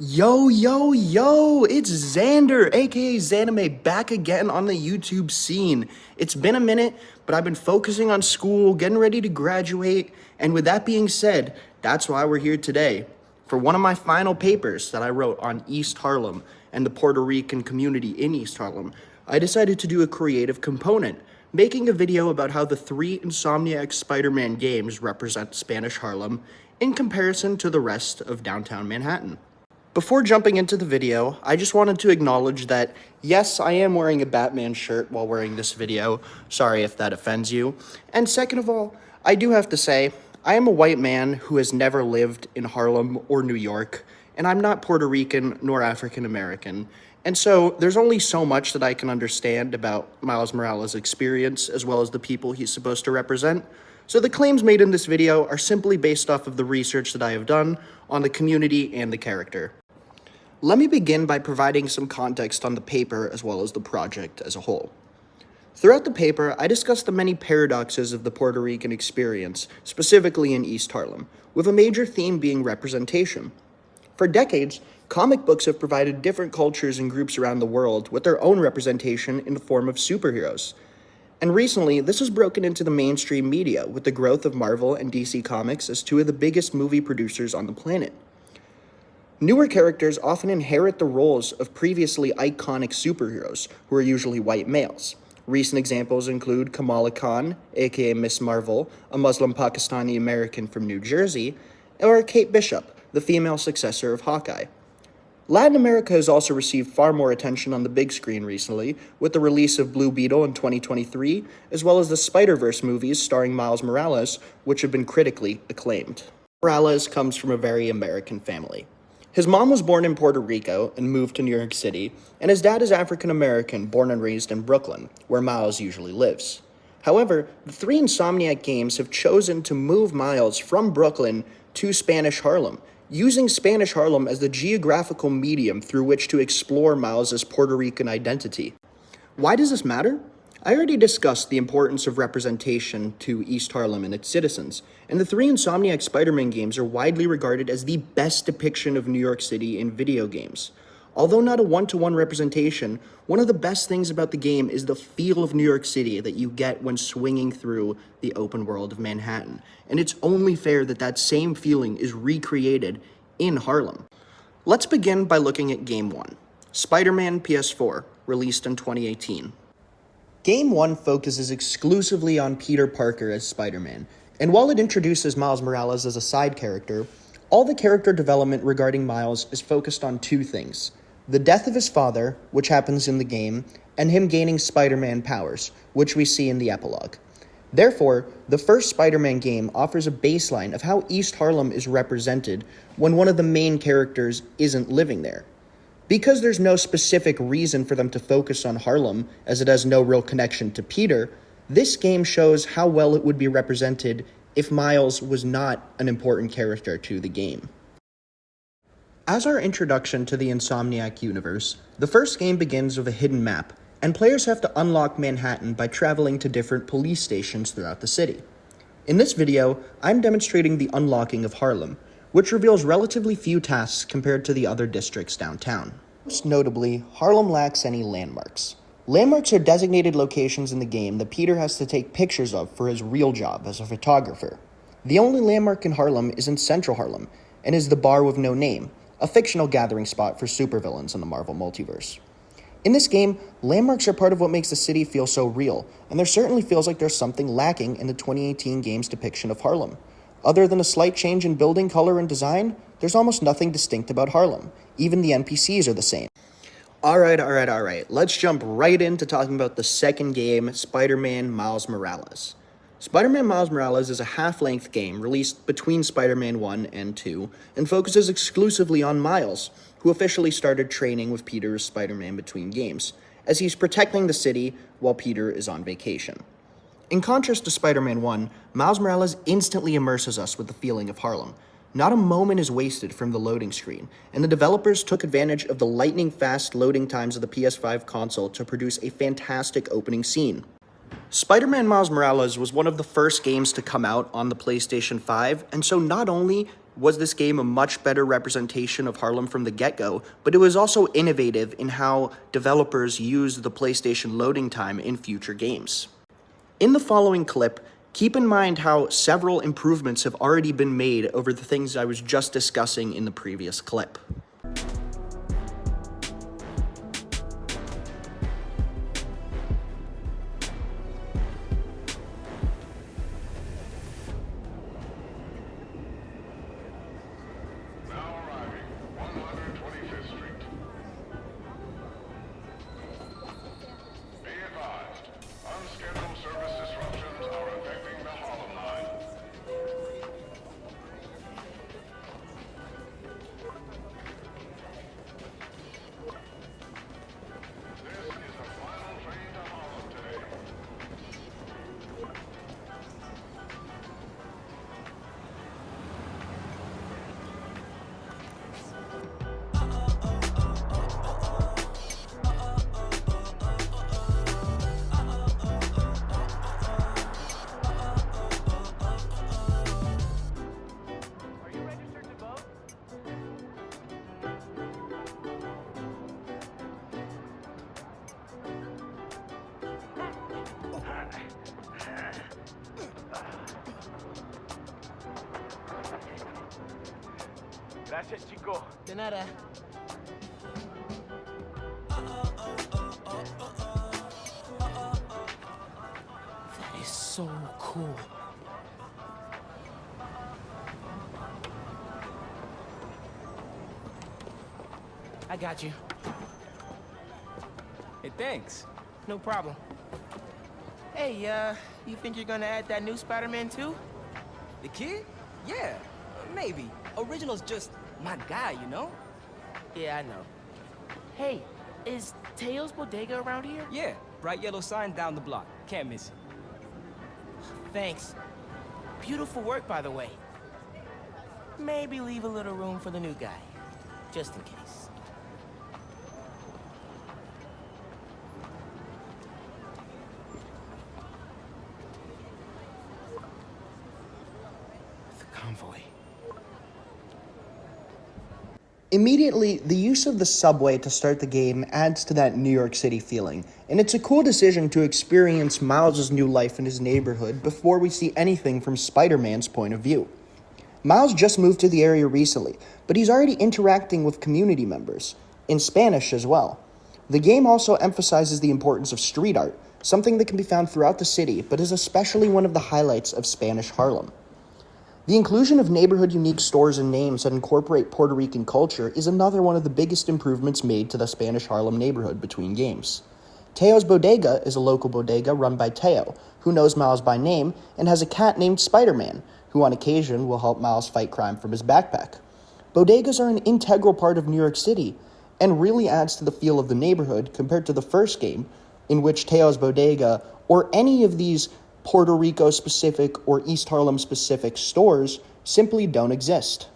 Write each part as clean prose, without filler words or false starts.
Yo, it's Xander, aka Xanime, back again on the YouTube scene. It's been a minute, but I've been focusing on school, getting ready to graduate, and with that being said, that's why we're here today. For one of my final papers that I wrote on East Harlem and the Puerto Rican community in East Harlem, I decided to do a creative component, making a video about how the three Insomniac Spider-Man games represent Spanish Harlem in comparison to the rest of downtown Manhattan. Before jumping into the video, I just wanted to acknowledge that, yes, I am wearing a Batman shirt while wearing this video. Sorry if that offends you. And second of all, I do have to say, I am a white man who has never lived in Harlem or New York, and I'm not Puerto Rican nor African American. And so there's only so much that I can understand about Miles Morales' experience as well as the people he's supposed to represent. So the claims made in this video are simply based off of the research that I have done on the community and the character. Let me begin by providing some context on the paper as well as the project as a whole. Throughout the paper, I discussed the many paradoxes of the Puerto Rican experience, specifically in East Harlem, with a major theme being representation. For decades, comic books have provided different cultures and groups around the world with their own representation in the form of superheroes. And recently, this was broken into the mainstream media with the growth of Marvel and DC Comics as two of the biggest movie producers on the planet. Newer characters often inherit the roles of previously iconic superheroes, who are usually white males. Recent examples include Kamala Khan, aka Miss Marvel, a Muslim Pakistani American from New Jersey, or Kate Bishop, the female successor of Hawkeye. Latin America has also received far more attention on the big screen recently, with the release of Blue Beetle in 2023, as well as the Spider-Verse movies starring Miles Morales, which have been critically acclaimed. Morales comes from a very American family. His mom was born in Puerto Rico and moved to New York City, and his dad is African American, born and raised in Brooklyn, where Miles usually lives. However, the three Insomniac games have chosen to move Miles from Brooklyn to Spanish Harlem, using Spanish Harlem as the geographical medium through which to explore Miles' Puerto Rican identity. Why does this matter? I already discussed the importance of representation to East Harlem and its citizens, and the three Insomniac Spider-Man games are widely regarded as the best depiction of New York City in video games. Although not a one-to-one representation, one of the best things about the game is the feel of New York City that you get when swinging through the open world of Manhattan, and it's only fair that that same feeling is recreated in Harlem. Let's begin by looking at Game 1, Spider-Man PS4, released in 2018. Game 1 focuses exclusively on Peter Parker as Spider-Man, and while it introduces Miles Morales as a side character, all the character development regarding Miles is focused on two things: the death of his father, which happens in the game, and him gaining Spider-Man powers, which we see in the epilogue. Therefore, the first Spider-Man game offers a baseline of how East Harlem is represented when one of the main characters isn't living there. Because there's no specific reason for them to focus on Harlem, as it has no real connection to Peter, this game shows how well it would be represented if Miles was not an important character to the game. As our introduction to the Insomniac universe, the first game begins with a hidden map, and players have to unlock Manhattan by traveling to different police stations throughout the city. In this video, I'm demonstrating the unlocking of Harlem, which reveals relatively few tasks compared to the other districts downtown. Most notably, Harlem lacks any landmarks. Landmarks are designated locations in the game that Peter has to take pictures of for his real job as a photographer. The only landmark in Harlem is in Central Harlem, and is the Bar with No Name, a fictional gathering spot for supervillains in the Marvel multiverse. In this game, landmarks are part of what makes the city feel so real, and there certainly feels like there's something lacking in the 2018 game's depiction of Harlem. Other than a slight change in building color and design, there's almost nothing distinct about Harlem. Even the NPCs are the same. Alright. Let's jump right into talking about the second game, Spider-Man Miles Morales. Spider-Man Miles Morales is a half-length game released between Spider-Man 1 and 2, and focuses exclusively on Miles, who officially started training with Peter as Spider-Man between games, as he's protecting the city while Peter is on vacation. In contrast to Spider-Man 1, Miles Morales instantly immerses us with the feeling of Harlem. Not a moment is wasted from the loading screen, and the developers took advantage of the lightning-fast loading times of the PS5 console to produce a fantastic opening scene. Spider-Man Miles Morales was one of the first games to come out on the PlayStation 5, and so not only was this game a much better representation of Harlem from the get-go, but it was also innovative in how developers used the PlayStation loading time in future games. In the following clip, keep in mind how several improvements have already been made over the things I was just discussing in the previous clip. Gracias, chico. De nada. That is so cool. I got you. Hey, thanks. No problem. Hey, you think you're gonna add that new Spider-Man too? The kid? Yeah, maybe. Original's just my guy, you know? Yeah, I know. Hey, is Teo's Bodega around here? Yeah, bright yellow sign down the block. Can't miss it. Thanks. Beautiful work, by the way. Maybe leave a little room for the new guy, just in case. The convoy. Immediately, the use of the subway to start the game adds to that New York City feeling, and it's a cool decision to experience Miles' new life in his neighborhood before we see anything from Spider-Man's point of view. Miles just moved to the area recently, but he's already interacting with community members, in Spanish as well. The game also emphasizes the importance of street art, something that can be found throughout the city, but is especially one of the highlights of Spanish Harlem. The inclusion of neighborhood-unique stores and names that incorporate Puerto Rican culture is another one of the biggest improvements made to the Spanish Harlem neighborhood between games. Teo's Bodega is a local bodega run by Teo, who knows Miles by name and has a cat named Spider-Man, who on occasion will help Miles fight crime from his backpack. Bodegas are an integral part of New York City and really adds to the feel of the neighborhood compared to the first game, in which Teo's Bodega or any of these Puerto Rico-specific or East Harlem-specific stores simply don't exist.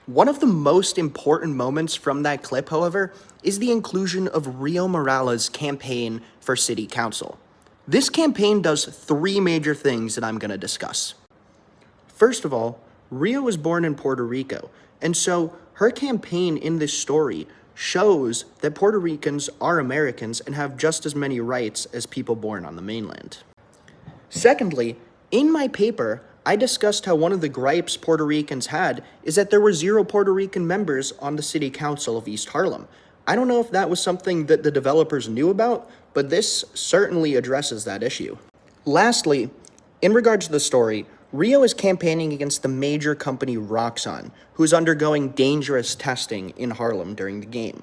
One of the most important moments from that clip, however, is the inclusion of Rio Morales' campaign for city council. This campaign does three major things that I'm going to discuss. First of all, Rio was born in Puerto Rico, and so her campaign in this story shows that Puerto Ricans are Americans and have just as many rights as people born on the mainland. Secondly, in my paper, I discussed how one of the gripes Puerto Ricans had is that there were 0 Puerto Rican members on the city council of East Harlem. I don't know if that was something that the developers knew about, but this certainly addresses that issue. Lastly, in regards to the story, Rio is campaigning against the major company Roxxon, who is undergoing dangerous testing in Harlem during the game.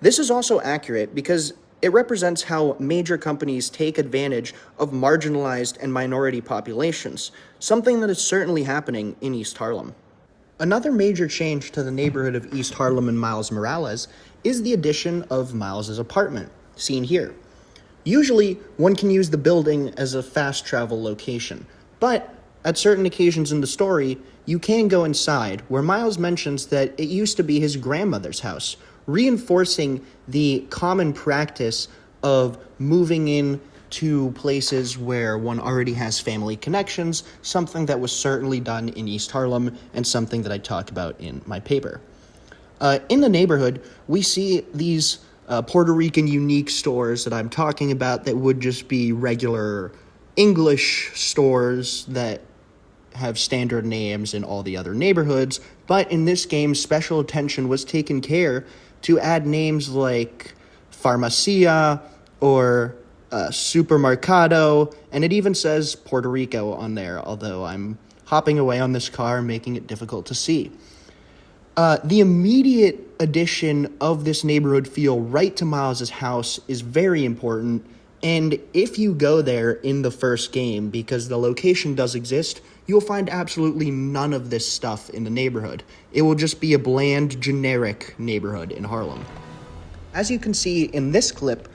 This is also accurate because it represents how major companies take advantage of marginalized and minority populations, something that is certainly happening in East Harlem. Another major change to the neighborhood of East Harlem and Miles Morales is the addition of Miles' apartment, seen here. Usually, one can use the building as a fast travel location, but at certain occasions in the story, you can go inside, where Miles mentions that it used to be his grandmother's house, reinforcing the common practice of moving in to places where one already has family connections, something that was certainly done in East Harlem and something that I talk about in my paper. In the neighborhood, we see these Puerto Rican unique stores that I'm talking about that would just be regular English stores that have standard names in all the other neighborhoods, but in this game, special attention was taken care to add names like Farmacia or Supermercado, and it even says Puerto Rico on there, although I'm hopping away on this car, making it difficult to see. The immediate addition of this neighborhood feel right to Miles's house is very important, and if you go there in the first game, because the location does exist, you'll find absolutely none of this stuff in the neighborhood. It will just be a bland, generic neighborhood in Harlem. As you can see in this clip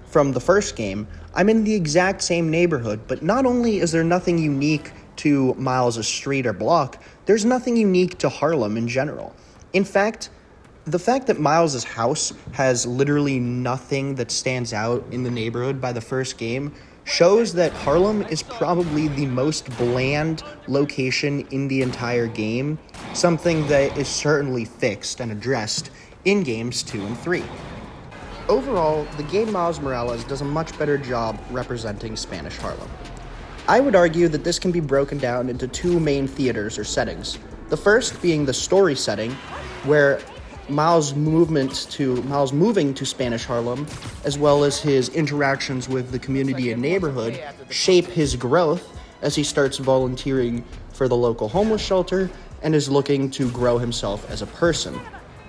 from the first game, I'm in the exact same neighborhood, but not only is there nothing unique to Miles' street or block, there's nothing unique to Harlem in general. In fact, the fact that Miles' house has literally nothing that stands out in the neighborhood by the first game shows that Harlem is probably the most bland location in the entire game, something that is certainly fixed and addressed in games 2 and 3. Overall, the game Miles Morales does a much better job representing Spanish Harlem. I would argue that this can be broken down into two main theaters or settings. The first being the story setting, where Miles' moving to Spanish Harlem, as well as his interactions with the community and neighborhood, shape his growth as he starts volunteering for the local homeless shelter and is looking to grow himself as a person.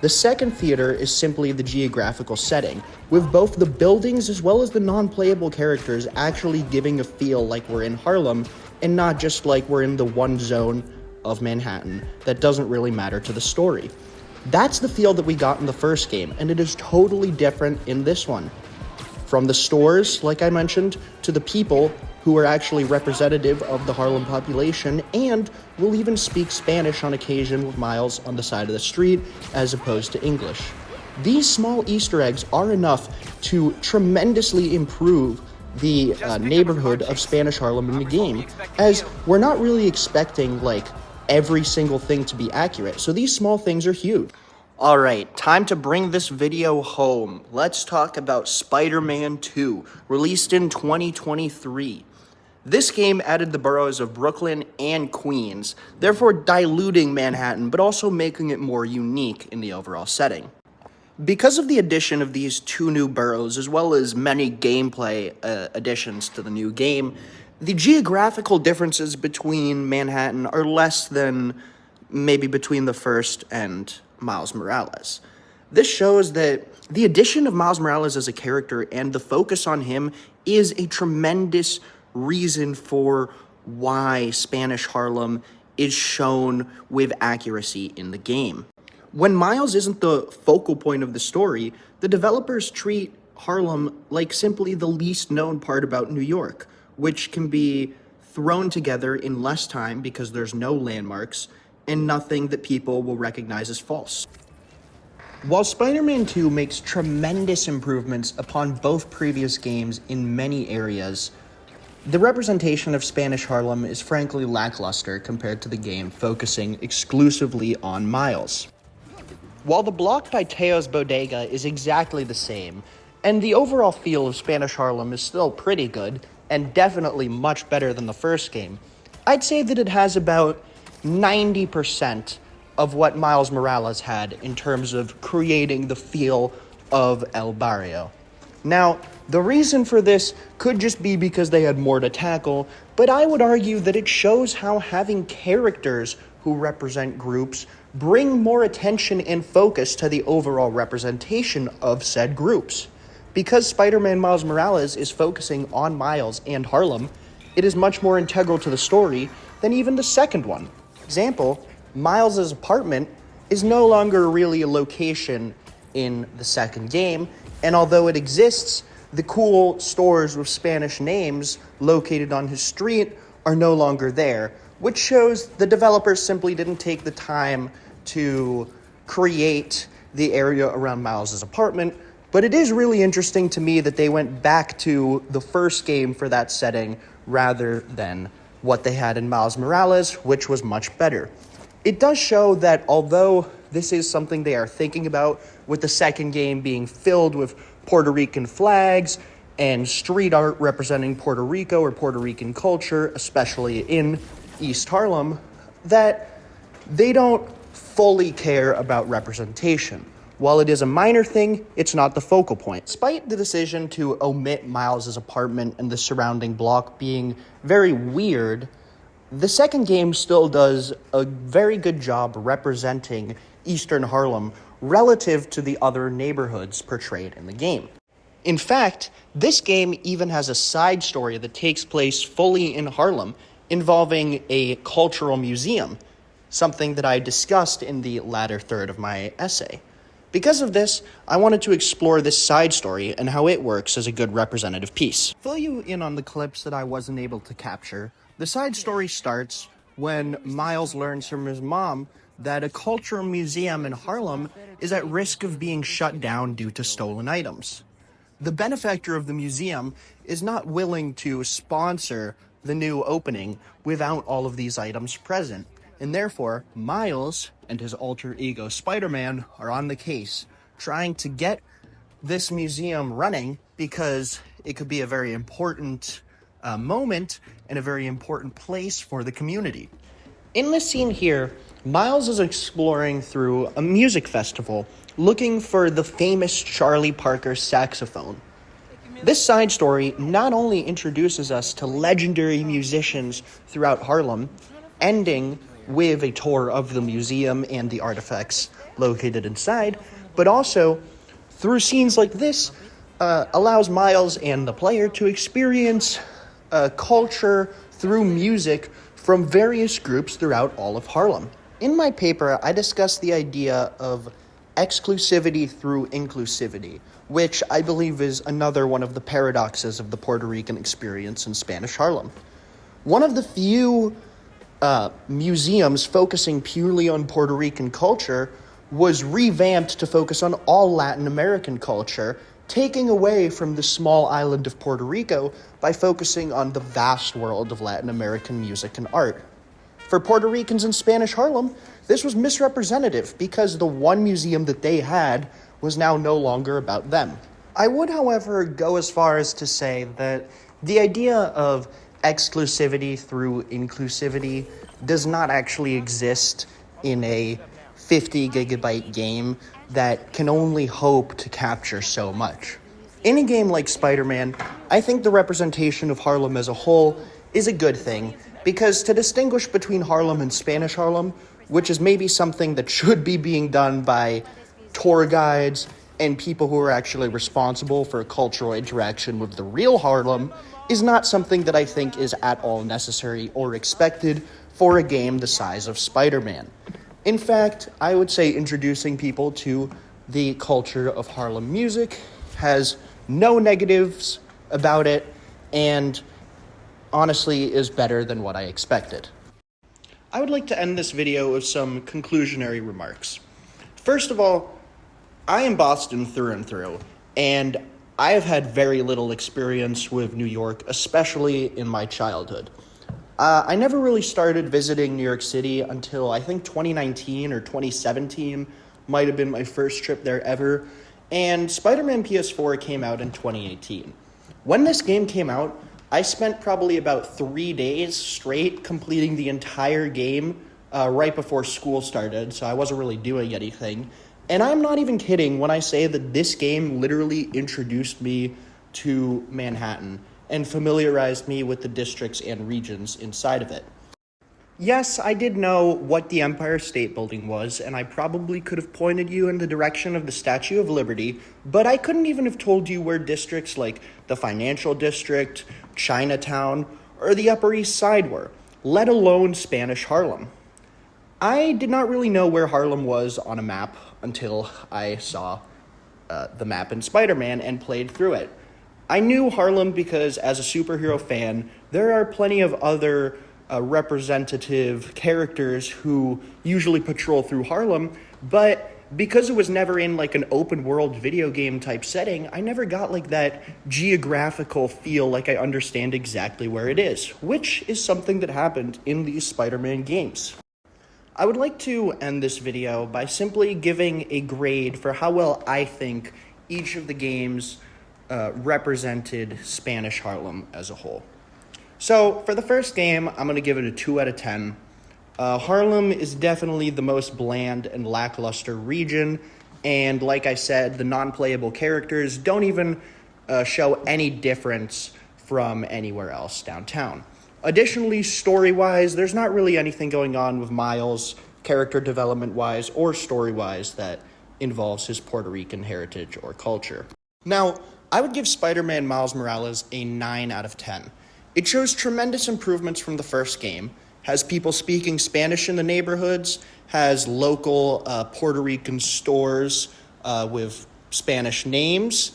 The second theater is simply the geographical setting, with both the buildings as well as the non-playable characters actually giving a feel like we're in Harlem and not just like we're in the one zone of Manhattan that doesn't really matter to the story. That's the feel that we got in the first game, and it is totally different in this one. From the stores, like I mentioned, to the people who are actually representative of the Harlem population and will even speak Spanish on occasion with Miles on the side of the street as opposed to English. These small Easter eggs are enough to tremendously improve the neighborhood of Spanish Harlem in the game, as we're not really expecting every single thing to be accurate, so these small things are huge. Alright, time to bring this video home. Let's talk about Spider-Man 2, released in 2023. This game added the boroughs of Brooklyn and Queens, therefore diluting Manhattan, but also making it more unique in the overall setting. Because of the addition of these two new boroughs, as well as many gameplay additions to the new game, the geographical differences between Manhattan are less than maybe between the first and Miles Morales. This shows that the addition of Miles Morales as a character and the focus on him is a tremendous reason for why Spanish Harlem is shown with accuracy in the game. When Miles isn't the focal point of the story, the developers treat Harlem like simply the least known part about New York, which can be thrown together in less time because there's no landmarks and nothing that people will recognize as false. While Spider-Man 2 makes tremendous improvements upon both previous games in many areas, the representation of Spanish Harlem is frankly lackluster compared to the game focusing exclusively on Miles. While the block by Teo's Bodega is exactly the same, and the overall feel of Spanish Harlem is still pretty good, and definitely much better than the first game, I'd say that it has about 90% of what Miles Morales had in terms of creating the feel of El Barrio. Now, the reason for this could just be because they had more to tackle, but I would argue that it shows how having characters who represent groups bring more attention and focus to the overall representation of said groups. Because Spider-Man Miles Morales is focusing on Miles and Harlem, it is much more integral to the story than even the second one. Example, Miles' apartment is no longer really a location in the second game, and although it exists, the cool stores with Spanish names located on his street are no longer there, which shows the developers simply didn't take the time to create the area around Miles' apartment But it is really interesting to me that they went back to the first game for that setting rather than what they had in Miles Morales, which was much better. It does show that although this is something they are thinking about, with the second game being filled with Puerto Rican flags and street art representing Puerto Rico or Puerto Rican culture, especially in East Harlem, that they don't fully care about representation. While it is a minor thing, it's not the focal point. Despite the decision to omit Miles' apartment and the surrounding block being very weird, the second game still does a very good job representing Eastern Harlem relative to the other neighborhoods portrayed in the game. In fact, this game even has a side story that takes place fully in Harlem involving a cultural museum, something that I discussed in the latter third of my essay. Because of this, I wanted to explore this side story and how it works as a good representative piece. Fill you in on the clips that I wasn't able to capture. The side story starts when Miles learns from his mom that a cultural museum in Harlem is at risk of being shut down due to stolen items. The benefactor of the museum is not willing to sponsor the new opening without all of these items present, and therefore Miles and his alter ego Spider-Man are on the case, trying to get this museum running because it could be a very important moment and a very important place for the community. In this scene here, Miles is exploring through a music festival, looking for the famous Charlie Parker saxophone. This side story not only introduces us to legendary musicians throughout Harlem, ending with a tour of the museum and the artifacts located inside, but also, through scenes like this, allows Miles and the player to experience culture through music from various groups throughout all of Harlem. In my paper, I discussed the idea of exclusivity through inclusivity, which I believe is another one of the paradoxes of the Puerto Rican experience in Spanish Harlem. One of the few museums focusing purely on Puerto Rican culture was revamped to focus on all Latin American culture, taking away from the small island of Puerto Rico by focusing on the vast world of Latin American music and art. For Puerto Ricans in Spanish Harlem, this was misrepresentative because the one museum that they had was now no longer about them. I would, however, go as far as to say that the idea of exclusivity through inclusivity does not actually exist in a 50 gigabyte game that can only hope to capture so much. In a game like Spider-Man, I think the representation of Harlem as a whole is a good thing, because to distinguish between Harlem and Spanish Harlem, which is maybe something that should be being done by tour guides and people who are actually responsible for cultural interaction with the real Harlem, is not something that I think is at all necessary or expected for a game the size of Spider-Man. In fact, I would say introducing people to the culture of Harlem music has no negatives about it, and honestly is better than what I expected. I would like to end this video with some conclusionary remarks. First of all, I am Boston through and through, and I have had very little experience with New York, especially in my childhood. I never really started visiting New York City until I think 2019 or 2017 might have been my first trip there ever, and Spider-Man PS4 came out in 2018. When this game came out, I spent probably about 3 days straight completing the entire game right before school started, so I wasn't really doing anything. And I'm not even kidding when I say that this game literally introduced me to Manhattan and familiarized me with the districts and regions inside of it. Yes, I did know what the Empire State Building was, and I probably could have pointed you in the direction of the Statue of Liberty, but I couldn't even have told you where districts like the Financial District, Chinatown, or the Upper East Side were, let alone Spanish Harlem. I did not really know where Harlem was on a map until I saw the map in Spider-Man and played through it. I knew Harlem because, as a superhero fan, there are plenty of other representative characters who usually patrol through Harlem, but because it was never in like an open world video game type setting, I never got like that geographical feel like I understand exactly where it is, which is something that happened in these Spider-Man games. I would like to end this video by simply giving a grade for how well I think each of the games represented Spanish Harlem as a whole. So for the first game, I'm going to give it a 2 out of 10. Harlem is definitely the most bland and lackluster region, and like I said, the non-playable characters don't even show any difference from anywhere else downtown. Additionally, story-wise, there's not really anything going on with Miles, character development-wise or story-wise, that involves his Puerto Rican heritage or culture. Now, I would give Spider-Man Miles Morales a 9 out of 10. It shows tremendous improvements from the first game, has people speaking Spanish in the neighborhoods, has local Puerto Rican stores with Spanish names,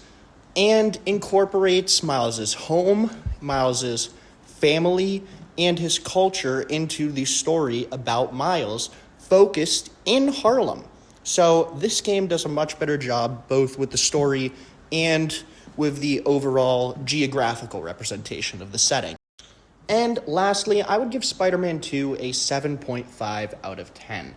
and incorporates Miles's home, Miles's family, and his culture into the story about Miles, focused in Harlem. So this game does a much better job both with the story and with the overall geographical representation of the setting. And lastly, I would give Spider-Man 2 a 7.5 out of 10.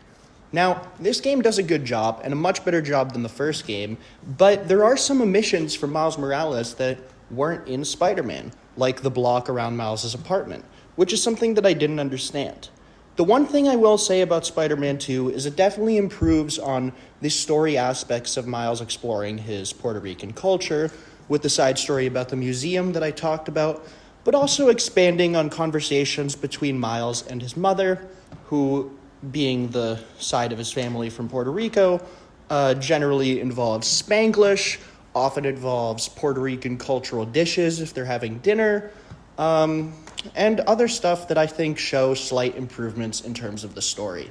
Now, this game does a good job, and a much better job than the first game, but there are some omissions from Miles Morales that weren't in Spider-Man, like the block around Miles' apartment, which is something that I didn't understand. The one thing I will say about Spider-Man 2 is it definitely improves on the story aspects of Miles exploring his Puerto Rican culture, with the side story about the museum that I talked about, but also expanding on conversations between Miles and his mother, who, being the side of his family from Puerto Rico, generally involves Spanglish, often involves Puerto Rican cultural dishes if they're having dinner, and other stuff that I think show slight improvements in terms of the story.